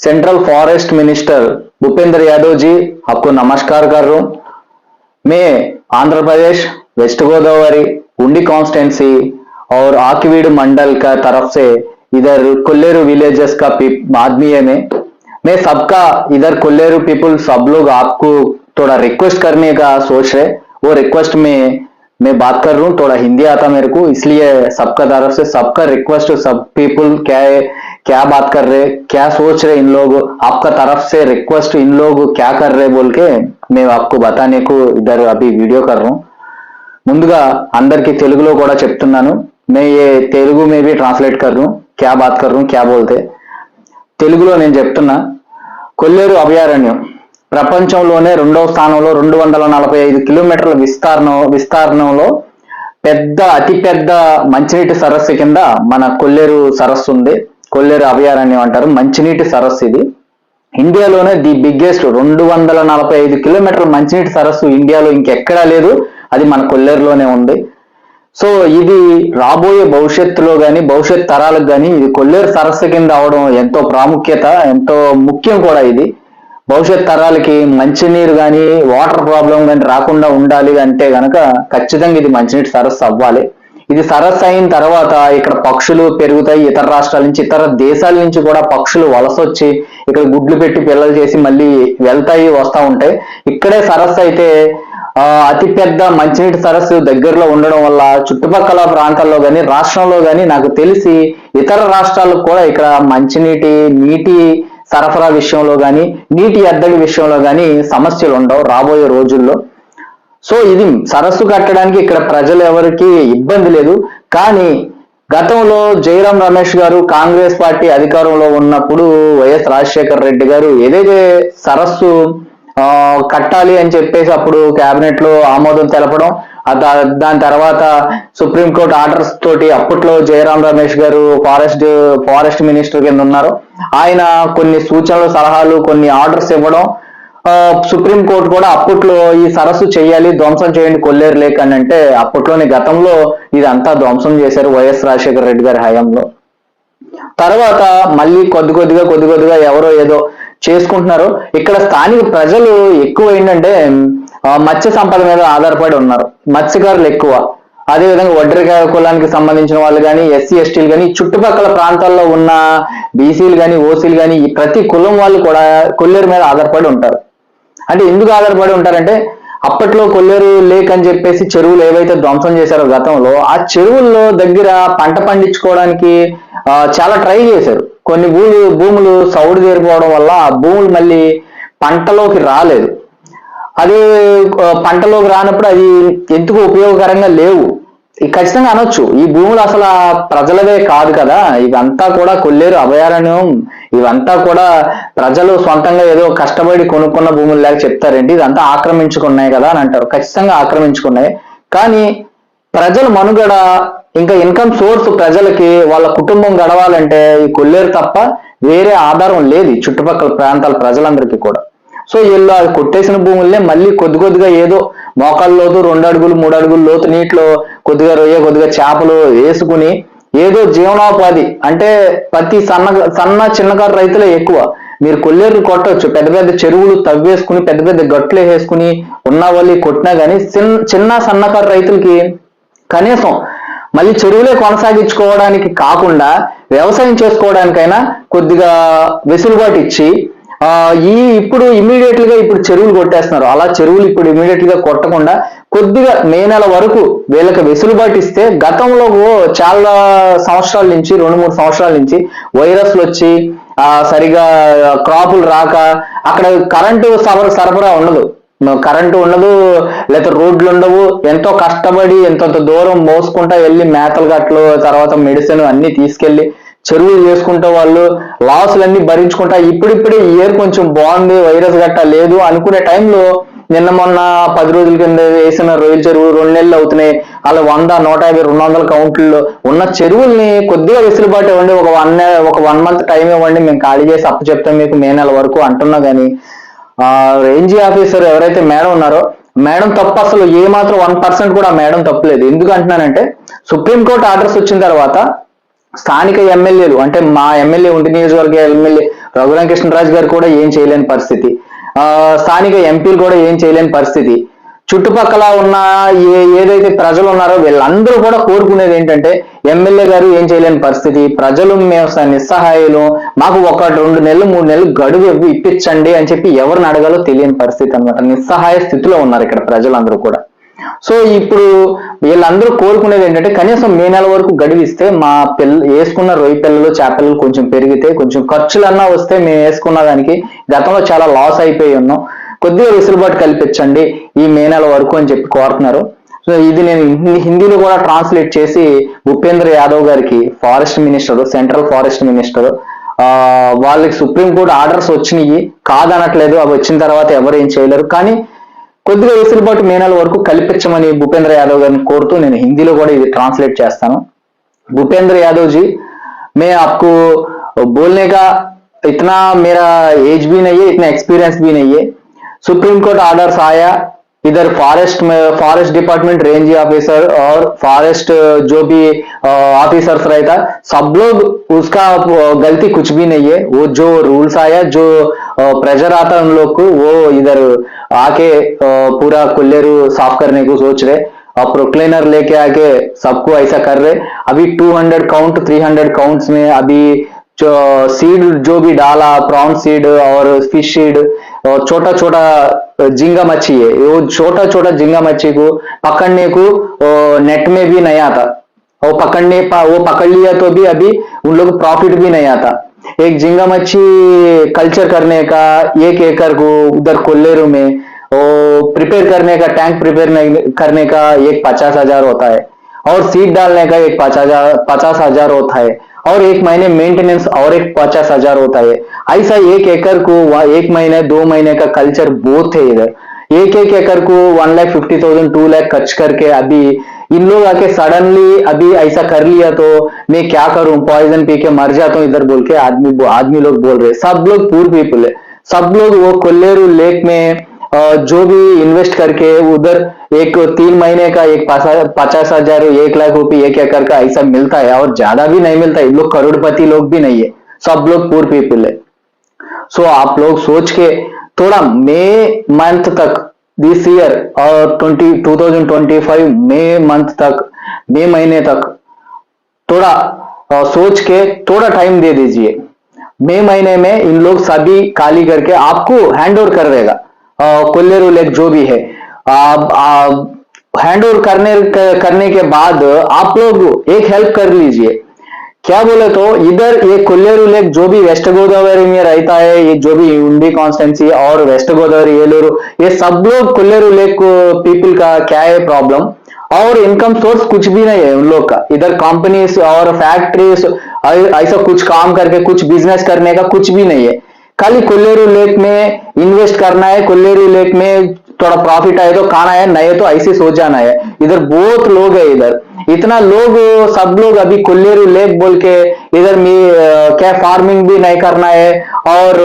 Central forest minister Bhupender Yadav ji, आपको नमस्कार कर रहा हूँ। मैं आंध्र प्रदेश वेस्ट गोदावरी उंडी कॉन्स्टिट्यूंसी और आकिवीड मंडल का तरफ से इधर कोल्लेरू विलेजेस का आदमी है। मैं सबका इधर कोल्लेरू पीपल सब लोग आपको थोड़ा रिक्वेस्ट करने का सोच रहे, वो रिक्वेस्ट में मैं बात कर रहा हूँ। थोड़ा हिंदी आता मेरे को, इसलिए सबका तरफ से सबका रिक्वेस्ट, सब पीपल क्या है, क्या बात कर रहे, क्या सोच रहे इन लोग, आपका तरफ से रिक्वेस्ट इन लोग क्या कर रहे बोल के मैं आपको बताने को इधर अभी वीडियो कर रहा हूँ। ముందుగా అందరికి తెలుగులో కూడా చెప్తున్నాను, मैं ये తెలుగు में भी ट्रांसलेट कर रहा हूँ, क्या बात कर रहा हूँ क्या बोलते। తెలుగులో నేను చెప్తున్నా, కొల్లేరు అభయారణ్యం ప్రపంచంలోనే రెండవ స్థానంలో 245 కిలోమీటర్ల విస్తీర్ణంలో అతి పెద్ద మంచినీటి సరస్సు కింద మన కొల్లేరు సరస్సు ఉంది. కొల్లేరు అభయారణ్యం అంటారు, మంచినీటి సరస్సు ఇది. ఇండియాలోనే ది బిగ్గెస్ట్ 245 కిలోమీటర్ల మంచినీటి సరస్సు ఇండియాలో ఇంకెక్కడా లేదు, అది మన కొల్లేరులోనే ఉంది. సో ఇది రాబోయే భవిష్యత్తులో కానీ భవిష్యత్ తరాలకు కానీ ఇది కొల్లేరు సరస్సు కింద అవడం ఎంతో ప్రాముఖ్యత, ఎంతో ముఖ్యం కూడా. ఇది భవిష్యత్ తరాలకి మంచినీరు కానీ వాటర్ ప్రాబ్లం కానీ రాకుండా ఉండాలి అంటే గనక ఖచ్చితంగా ఇది మంచినీటి సరస్సు అవ్వాలి. ఇది సరస్సు అయిన తర్వాత ఇక్కడ పక్షులు పెరుగుతాయి, ఇతర రాష్ట్రాల నుంచి ఇతర దేశాల నుంచి కూడా పక్షులు వలస వచ్చి ఇక్కడ గుడ్లు పెట్టి పిల్లలు చేసి మళ్ళీ వెళ్తాయి వస్తూ ఉంటాయి. ఇక్కడే సరస్సు అయితే అతి పెద్ద మంచినీటి సరస్సు దగ్గరలో ఉండడం వల్ల చుట్టుపక్కల ప్రాంతాల్లో కానీ రాష్ట్రంలో కానీ నాకు తెలిసి ఇతర రాష్ట్రాలకు కూడా ఇక్కడ నీటి సరఫరా విషయంలో కానీ నీటి ఎద్దడి విషయంలో కానీ సమస్యలు ఉండవు రాబోయే రోజుల్లో. సో ఇది సరస్సు కట్టడానికి ఇక్కడ ప్రజలు ఎవరికి ఇబ్బంది లేదు. కానీ గతంలో జయరాం రమేష్ గారు కాంగ్రెస్ పార్టీ అధికారంలో ఉన్నప్పుడు వైఎస్ రాజశేఖర రెడ్డి గారు ఏదైతే సరస్సు కట్టాలి అని చెప్పేసి అప్పుడు కేబినెట్ లో ఆమోదం తెలపడం, దాని తర్వాత సుప్రీంకోర్టు ఆర్డర్స్ తోటి అప్పట్లో జయరాం రమేష్ గారు ఫారెస్ట్ మినిస్టర్ కింద ఉన్నారు, ఆయన కొన్ని సూచనలు సలహాలు కొన్ని ఆర్డర్స్ ఇవ్వడం, సుప్రీంకోర్టు కూడా అప్పట్లో ఈ సరస్సు చేయాలి, ధ్వంసం చేయండి కొల్లేరు లేక్ అని అంటే అప్పట్లోనే గతంలో ఇదంతా ధ్వంసం చేశారు వైఎస్ రాజశేఖర రెడ్డి గారి హయాంలో. తర్వాత మళ్ళీ కొద్ది కొద్దిగా ఎవరో ఏదో చేసుకుంటున్నారు. ఇక్కడ స్థానిక ప్రజలు ఎక్కువ ఏంటంటే మత్స్య సంపద మీద ఆధారపడి ఉన్నారు, మత్స్యకారులు ఎక్కువ. అదేవిధంగా వడ్డెర కులానికి సంబంధించిన వాళ్ళు కానీ ఎస్సీ ఎస్టీలు కానీ చుట్టుపక్కల ప్రాంతాల్లో ఉన్న బీసీలు కానీ ఓసీలు కానీ ప్రతి కులం వాళ్ళు కూడా కొల్లేరు మీద ఆధారపడి ఉంటారు. అంటే ఎందుకు ఆధారపడి ఉంటారంటే అప్పట్లో కొల్లేరు లేక్ అని చెప్పేసి చెరువులు ఏవైతే ధ్వంసం చేశారో గతంలో ఆ చెరువుల్లో దగ్గర పంట పండించుకోవడానికి చాలా ట్రై చేశారు. కొన్ని భూములు సౌడు చేరిపోవడం వల్ల ఆ భూములు మళ్ళీ పంటలోకి రాలేదు. అదే పంటలోకి రానప్పుడు అది ఎందుకు ఉపయోగకరంగా లేవు. ఖచ్చితంగా అనొచ్చు ఈ భూములు అసలు ప్రజలవే కాదు కదా, ఇవంతా కూడా కొల్లేరు అభయారణ్యం, ఇవంతా కూడా ప్రజలు సొంతంగా ఏదో కష్టపడి కొనుక్కున్న భూములు లేక చెప్తారేంటి, ఇదంతా ఆక్రమించుకున్నాయి కదా అని అంటారు. ఖచ్చితంగా ఆక్రమించుకున్నాయి, కానీ ప్రజల మనుగడ ఇంకా ఇన్కమ్ సోర్స్ ప్రజలకి వాళ్ళ కుటుంబం గడవాలంటే ఈ కొల్లేరు తప్ప వేరే ఆధారం లేదు చుట్టుపక్కల ప్రాంతాల ప్రజలందరికీ కూడా. సో వీళ్ళు అది కొట్టేసిన భూముల్నే మళ్ళీ కొద్దిగా ఏదో మోకాళ్ళ లోతు 2 అడుగులు 3 అడుగులు లోతు నీటిలో కొద్దిగా రొయ్య కొద్దిగా చేపలు వేసుకుని ఏదో జీవనోపాధి అంటే ప్రతి చిన్నకారు రైతులే ఎక్కువ. మీరు కొల్లేరు కొట్టవచ్చు, పెద్ద చెరువులు తవ్వేసుకుని పెద్ద గట్లు వేసుకుని ఉన్న వాళ్ళు కొట్టినా కానీ చిన్న సన్నకారు రైతులకి కనీసం మళ్ళీ చెరువులే కొనసాగించుకోవడానికి కాకుండా వ్యవసాయం చేసుకోవడానికైనా కొద్దిగా వెసులుబాటు ఇచ్చి ఇప్పుడు చెరువులు కొట్టేస్తున్నారు. అలా చెరువులు ఇప్పుడు ఇమీడియట్ గా కొట్టకుండా కొద్దిగా మే నెల వరకు వీళ్ళకి వెసులుబాటు ఇస్తే గతంలో చాలా సంవత్సరాల నుంచి 2-3 సంవత్సరాల నుంచి వైరస్లు వచ్చి సరిగా క్రాపులు రాక అక్కడ కరెంటు సరఫరా ఉండదు, కరెంటు ఉండదు, లేకపోతే రోడ్లు ఉండవు. ఎంతో కష్టపడి ఎంతో దూరం మోసుకుంటా వెళ్ళి మేతలు గట్లు తర్వాత మెడిసిన్ అన్ని తీసుకెళ్లి చెరువులు చేసుకుంటా వాళ్ళు లాసులన్నీ భరించుకుంటా ఇప్పుడిప్పుడే ఇయర్ కొంచెం బాగుంది, వైరస్ గట్టా లేదు అనుకునే టైంలో నిన్న మొన్న 10 రోజుల కింద వేసిన రొయ్యల చెరువు 2 నెలలు అవుతున్నాయి, అలా 100, 150, 200 కౌంట్లలో ఉన్న చెరువుల్ని కొద్దిగా వెసులుబాటు ఇవ్వండి, ఒక 1 మంత్ టైం ఇవ్వండి, మేము ఖాళీ చేసి అప్పు చెప్తాం మీకు మే నెల వరకు అంటున్నా. కానీ రేంజ్ ఆఫీసర్ ఎవరైతే మేడం ఉన్నారో మేడం తప్పు అసలు ఏ మాత్రం 1% కూడా మేడం తప్పులేదు. ఎందుకు అంటున్నానంటే సుప్రీంకోర్టు ఆర్డర్స్ వచ్చిన తర్వాత స్థానిక ఎమ్మెల్యేలు అంటే మా ఎమ్మెల్యే ఉండి నియోజకవర్గ ఎమ్మెల్యే రఘురామ కృష్ణరాజు గారు కూడా ఏం చేయలేని పరిస్థితి, స్థానిక ఎంపీలు కూడా ఏం చేయలేని పరిస్థితి. చుట్టుపక్కల ఉన్న ఏదైతే ప్రజలు ఉన్నారో వీళ్ళందరూ కూడా కోరుకునేది ఏంటంటే ఎమ్మెల్యే గారు ఏం చేయలేని పరిస్థితి, ప్రజలు మేము నిస్సహాయులు, మాకు 1-2 నెలలు 3 నెలలు గడువు ఇప్పించండి అని చెప్పి ఎవరిని అడగాలో తెలియని పరిస్థితి అనమాట. నిస్సహాయ స్థితిలో ఉన్నారు ఇక్కడ ప్రజలందరూ కూడా. సో ఇప్పుడు వీళ్ళందరూ కోరుకునేది ఏంటంటే కనీసం మే నెల వరకు గడివిస్తే మా వేసుకున్న రొయ్యి పిల్లలు చేపలు కొంచెం పెరిగితే, కొంచెం ఖర్చులన్నా వస్తే మేము వేసుకున్న దానికి గతంలో చాలా లాస్ అయిపోయి ఉన్నాం, కొద్దిగా వెసులుబాటు కల్పించండి ఈ మే నెల వరకు అని చెప్పి కోరుతున్నారు. సో ఇది నేను హిందీలో కూడా ట్రాన్స్లేట్ చేసి భూపేంద్ర యాదవ్ గారికి, forest minister, central forest minister, వాళ్ళకి సుప్రీంకోర్టు ఆర్డర్స్ వచ్చినాయి కాదనట్లేదు, అవి వచ్చిన తర్వాత ఎవరు ఏం చేయలేరు, కానీ కొద్దిగా వెసులుబాటు మే నెల వరకు కల్పించమని భూపేంద్ర యాదవ్ గారిని కోరుతూ నేను హిందీలో కూడా ఇది ట్రాన్స్లేట్ చేస్తాను. भूपेंद्र यादव जी, मैं आपको बोलने का इतना मेरा एज भी नहीं है, इतना एक्सपीरियंस भी नहीं है. सुप्रीम कोर्ट ऑर्डर्स आया, इधर फॉरेस्ट डिपार्टमेंट रेंज ऑफिसर और फॉरेस्ट जो भी ऑफिसर्स रहता, सब लोग उसका गलती कुछ भी नहीं है. वो जो रूल्स आया, जो प्रेशर आता उन लोग को, वो इधर आके पूरा कुल्लेरू साफ करने को सोच रहे और प्रोक्लेनर लेके आके सबको ऐसा कर रहे. अभी 200 काउंट 300 काउंट्स में अभी जो सीड जो भी डाला, प्रॉन सीड और फिश सीड और छोटा छोटा झींगा मच्छी है, वो छोटा छोटा झींगा मच्छी को पकड़ने को नेट में भी नहीं आता, वो पकड़ लिया तो भी अभी उन लोग प्रॉफिट भी नहीं आता. एक झींगा मच्छी कल्चर करने का 1 एकड़ को उधर कोल्लेरू में प्रिपेयर करने का, टैंक प्रिपेयर करने का एक 50,000 होता है और सीड डालने का एक 50,000 होता है और 1 महीने मेंटेनेंस और एक 50,000 होता है. ऐसा 1 एकड़ को 1 महीने 2 महीने का कल्चर बहुत है. इधर एक एकड़ को 1,50,000 2 लाख खर्च करके अभी इन लोग आके सडनली अभी ऐसा कर लिया तो मैं क्या करूं, पॉइजन पी के मर जाता हूं इधर बोल के आदमी लोग बोल रहे. सब लोग पूर पीपल है, सब लोग वो कोल्लेरू लेक में जो भी इन्वेस्ट करके उधर एक 3 महीने का एक 50,000 1 लाख रुपए 1 एकड़ का ऐसा मिलता है और ज्यादा भी नहीं मिलता है. लोग करोड़पति लोग भी नहीं है, सब लोग पुअर पीपल है. सो आप लोग सोच के थोड़ा मे मंथ तक दिस ईयर और 2025 मे मंथ तक, मे महीने तक थोड़ा सोच के थोड़ा टाइम दे दीजिए. मई महीने में इन लोग सभी खाली करके आपको हैंड ओवर कर देगा. कोल्लेरू लेक जो भी है हैंड ओवर करने के बाद आप लोग एक हेल्प कर लीजिए. क्या बोले तो इधर ये कोल्लेरू लेक जो भी वेस्ट गोदावरी में रहता है, ये जो भी उंडी कॉन्स्टेंसी और वेस्ट गोदावरी येलूरू, ये सब लोग कोल्लेरू लेक पीपल का क्या है प्रॉब्लम, और इनकम सोर्स कुछ भी नहीं है उन लोग का. इधर कंपनीज और फैक्ट्रीज ऐसा कुछ काम करके कुछ बिजनेस करने का कुछ भी नहीं है. खाली कोल्लेरू लेक में इन्वेस्ट करना है, कोल्लेरू लेक में थोड़ा प्रॉफिट आए तो खाना है, नहीं तो ऐसे सो जाना है. इधर बहुत लोग है, इधर इतना लोग, सब लोग अभी कोल्लेरू लेक बोल के इधर में क्या फार्मिंग भी नहीं करना है और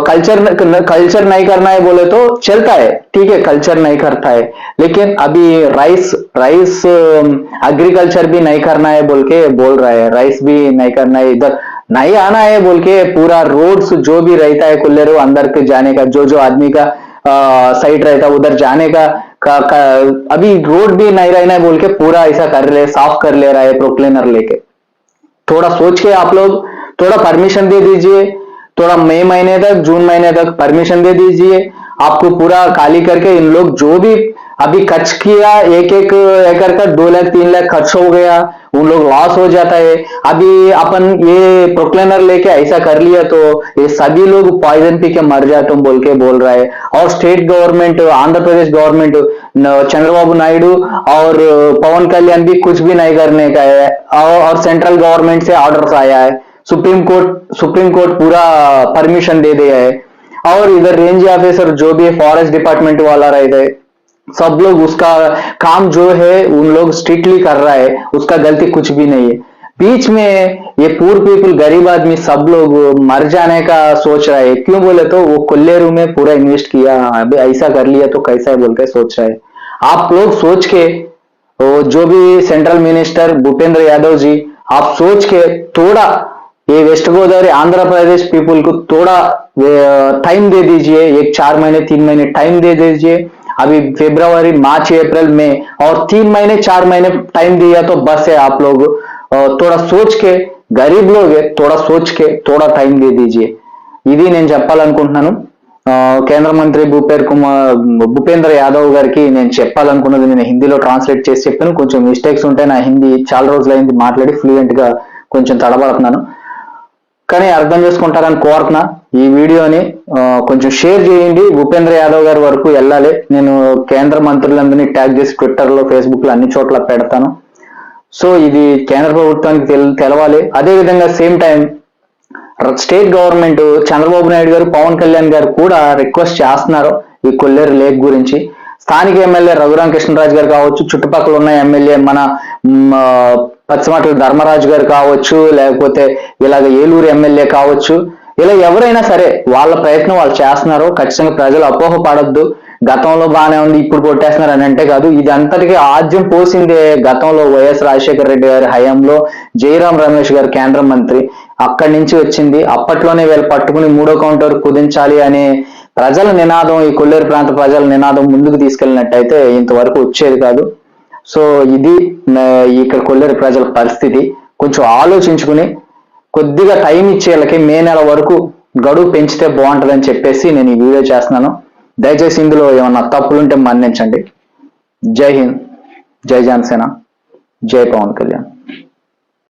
कल्चर नहीं करना है बोले तो चलता है, ठीक है, कल्चर नहीं करता है, लेकिन अभी राइस एग्रीकल्चर भी नहीं करना है बोल के बोल रहा है. राइस भी नहीं करना है, इधर नहीं आना है बोल के पूरा रोड्स जो भी रहता है कोल्लेरू अंदर के जाने का, जो आदमी का साइड रहता है उधर जाने का अभी रोड भी नहीं रहना है बोल के पूरा ऐसा कर ले, साफ कर ले रहा है प्रोक्लेनर लेके. थोड़ा सोच के आप लोग थोड़ा परमिशन दे दीजिए, थोड़ा मई महीने तक, जून महीने तक परमिशन दे दीजिए. आपको पूरा खाली करके इन लोग जो भी अभी खर्च किया 1 एकड़ का 2 लाख 3 लाख खर्च हो गया, उन लोग लॉस हो जाता है. अभी अपन ये प्रोक्लेनर लेके ऐसा कर लिया तो ये सभी लोग पॉइजन पी के मर जाते हैं बोल के बोल रहा है. और state government, Andhra Pradesh government, Chandrababu Naidu और पवन कल्याण भी कुछ भी नहीं करने का है और सेंट्रल गवर्नमेंट से ऑर्डर्स आया है. सुप्रीम कोर्ट पूरा परमिशन दे दिया है और इधर रेंज ऑफिसर जो भी फॉरेस्ट डिपार्टमेंट वाला रहता है, सब लोग उसका काम जो है उन लोग स्ट्रिक्टली कर रहा है, उसका गलती कुछ भी नहीं है. बीच में ये पुअर पीपल, गरीब आदमी सब लोग मर जाने का सोच रहा है. क्यों बोले तो वो कोल्लेरू में पूरा इन्वेस्ट किया, अभी ऐसा कर लिया तो कैसा है बोल के सोच रहा है. आप लोग सोच के, जो भी सेंट्रल मिनिस्टर भूपेंद्र यादव जी, आप सोच के थोड़ा ये वेस्ट गोदावरी आंध्र प्रदेश पीपुल को थोड़ा टाइम दे दीजिए, एक 4 महीने 3 महीने टाइम दे दीजिए। अभी फरवरी मार्च अप्रैल मई और 3 महीने 4 महीने टाइम दिया तो बस है। आप लोग थोड़ा सोच के, गरीब लोग है, थोड़ा सोच के थोड़ा टाइम दे दीजिए। ఇది నేను చెప్పాలనుకుంటున్నాను। కేంద్ర మంత్రి భూపేంద్ర యాదవ్ గారికి నేను చెప్పాలనుకున్నది నేను హిందీలో ట్రాన్స్లేట్ చేసి చెప్పాను। కొంచెం మిస్టేక్స్ ఉంటాయి, నా హిందీ చాలా రోజులైంది మాట్లాడి ఫ్లూయెంట్ గా కొంచెం తడబడుతున్నాను, కానీ అర్థం చేసుకుంటారని కోరుతున్నా। ఈ వీడియోని కొంచెం షేర్ చేయండి, భూపేంద్ర యాదవ్ గారి వరకు వెళ్ళాలి। నేను కేంద్ర మంత్రులందరినీ ట్యాగ్ చేసి ట్విట్టర్ లో ఫేస్బుక్ లో అన్ని చోట్ల పెడతాను। సో ఇది కేంద్ర ప్రభుత్వానికి తెలవాలి। అదే విధంగా same time state government Chandrababu Naidu గారు, పవన్ కళ్యాణ్ గారు కూడా రిక్వెస్ట్ చేస్తున్నారు ఈ కొల్లేరు లేక్ గురించి। స్థానిక ఎమ్మెల్యే రఘురామ కృష్ణరాజు గారు కావచ్చు, చుట్టుపక్కల ఉన్న ఎమ్మెల్యే మన పశ్చిమట్ల ధర్మరాజు గారు కావచ్చు, లేకపోతే ఇలాగ ఏలూరు ఎమ్మెల్యే కావచ్చు, ఇలా ఎవరైనా సరే వాళ్ళ ప్రయత్నం వాళ్ళు చేస్తున్నారు। ఖచ్చితంగా ప్రజలు అపోహ పడొద్దు, గతంలో బాగానే ఉంది ఇప్పుడు కొట్టేస్తున్నారు అని అంటే కాదు। ఇది అంతటికీ ఆద్యం పోసిందే గతంలో వైఎస్ రాజశేఖర రెడ్డి గారి హయాంలో జయరాం రమేష్ గారు కేంద్ర మంత్రి, అక్కడి నుంచి వచ్చింది। అప్పట్లోనే వీళ్ళు పట్టుకుని 3వ కౌంటర్ కుదించాలి అనే ప్రజల నినాదం, ఈ కొల్లేరు ప్రాంత ప్రజల నినాదం ముందుకు తీసుకెళ్ళినట్టయితే ఇంతవరకు వచ్చేది కాదు। సో ఇది ఇక్కడ కొల్లేరు ప్రజల పరిస్థితి। కొంచెం ఆలోచించుకుని కొద్దిగా టైం ఇచ్చే వాళ్ళకి మే నెల వరకు గడువు పెంచితే బాగుంటుందని చెప్పేసి నేను ఈ వీడియో చేస్తున్నాను। దయచేసి ఇందులో ఏమన్నా తప్పులుంటే మన్నించండి। జై హింద్, జై జనసేన, జై పవన్ కళ్యాణ్।